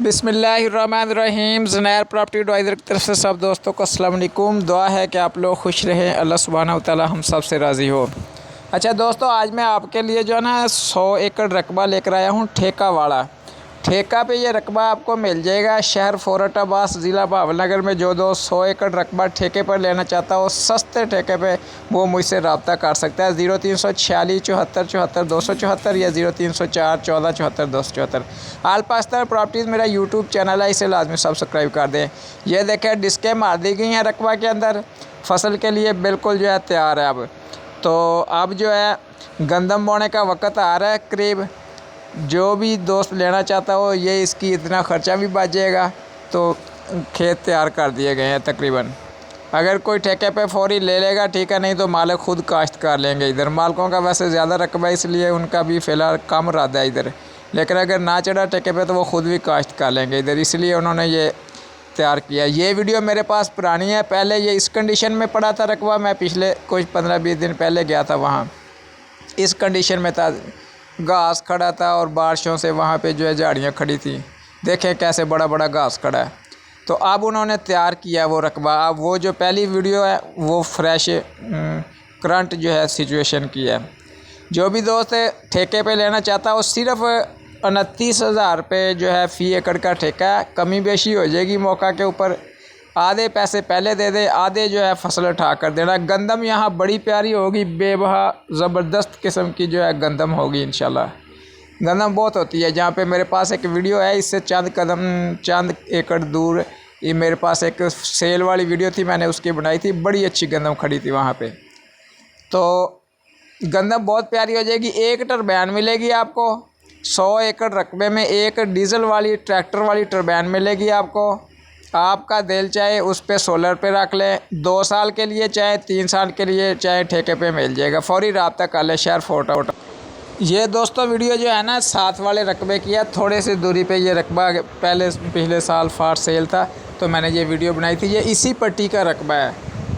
बिस्मिल्लाहिर्रहमानिर्रहीम। Zunair property adviser की तरफ से सब दोस्तों को अस्सलाम वालेकुम। दुआ है कि आप लोग खुश रहें, अल्लाह सुब्हानहू व तआला हम सब से राज़ी हो। अच्छा दोस्तों, आज मैं आपके लिए जो है ना 100 एकड़ रकबा लेकर आया हूँ ठेका वाला। ठेका पे ये रकबा आपको मिल जाएगा शहर फोर्ट अब्बास ज़िला भावलनगर में। जो 100 एकड़ रकबा ठेके पर लेना चाहता हो सस्ते ठेके पे, वो मुझसे रब्ता कर सकता है 0346 74 74 274 या 0304 14 74 274। आल पाकिस्तान प्रॉपर्टीज़ मेरा यूट्यूब चैनल है, इसे लाजमी सब्सक्राइब कर दें। ये देखें डिस्कें मार दी गई हैं रकबा के अंदर, फसल के लिए बिल्कुल जो है तैयार है। अब जो है गंदम बोने का वक़्त आ रहा है करीब। जो भी दोस्त लेना चाहता हो, ये इसकी इतना ख़र्चा भी बच जाएगा। तो खेत तैयार कर दिए गए हैं तकरीबन। अगर कोई ठेके पे फौरी ले लेगा ठीक है, नहीं तो मालिक खुद काश्त कर लेंगे। इधर मालकों का वैसे ज़्यादा रकबा, इसलिए उनका भी फ़िलहाल कम इरादा है इधर। लेकिन अगर ना चढ़ा ठेके पे तो वो खुद भी काश्त कर लेंगे इधर, इसलिए उन्होंने ये तैयार किया। ये वीडियो मेरे पास पुरानी है, पहले ये इस कंडीशन में पड़ा था रकबा। मैं पिछले कुछ 15-20 दिन पहले गया था वहाँ, इस कंडीशन में था, घास खड़ा था और बारिशों से वहाँ पे जो है झाड़ियाँ खड़ी थी। देखें कैसे बड़ा बड़ा घास खड़ा है। तो अब उन्होंने तैयार किया वो रकबा। अब वो जो पहली वीडियो है वो फ्रेश करंट जो है सिचुएशन की है। जो भी दोस्त ठेके पे लेना चाहता हो, सिर्फ 29,000 रुपये जो है फ़ी एकड़ का ठेका है। कमी बेशी हो जाएगी मौका के ऊपर, आधे पैसे पहले दे दे, आधे जो है फसल उठा कर देना। गंदम यहाँ बड़ी प्यारी होगी, बेबहा ज़बरदस्त किस्म की जो है गंदम होगी इंशाल्लाह। गंदम बहुत होती है। जहाँ पे मेरे पास एक वीडियो है, इससे चंद एकड़ दूर ये मेरे पास एक सेल वाली वीडियो थी, मैंने उसकी बनाई थी। बड़ी अच्छी गंदम खड़ी थी वहाँ पे। तो गंदम बहुत प्यारी हो जाएगी। एक टरबैन मिलेगी आपको 100 एकड़ रकबे में। एक डीज़ल वाली ट्रैक्टर वाली टरबैन मिलेगी आपको। आपका दिल चाहे उस पे सोलर पे रख लें, 2 साल के लिए चाहे 3 साल के लिए चाहे ठेके पे मिल जाएगा। फौरी रब्ता कर ले शहर फोर्ट। ये दोस्तों वीडियो जो है ना 7 वाले रकबे की है। थोड़े से दूरी पे ये रकबा पिछले साल फार सेल था, तो मैंने ये वीडियो बनाई थी। ये इसी पट्टी का रकबा है,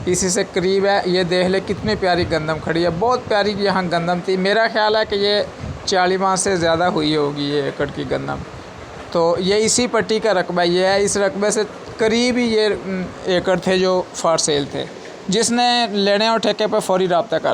इसी से करीब है। ये देख ले कितनी प्यारी गंदम खड़ी है, बहुत प्यारी यहाँ गंदम थी। मेरा ख्याल है कि ये 40 माह से ज़्यादा हुई होगी ये एकड़ की गंदम। तो ये इसी पट्टी का रकबा ये है। इस रकबे से करीब ही ये एकड़ थे जो फार सेल थे। जिसने लेने और ठेके पर फौरी रब्ता कर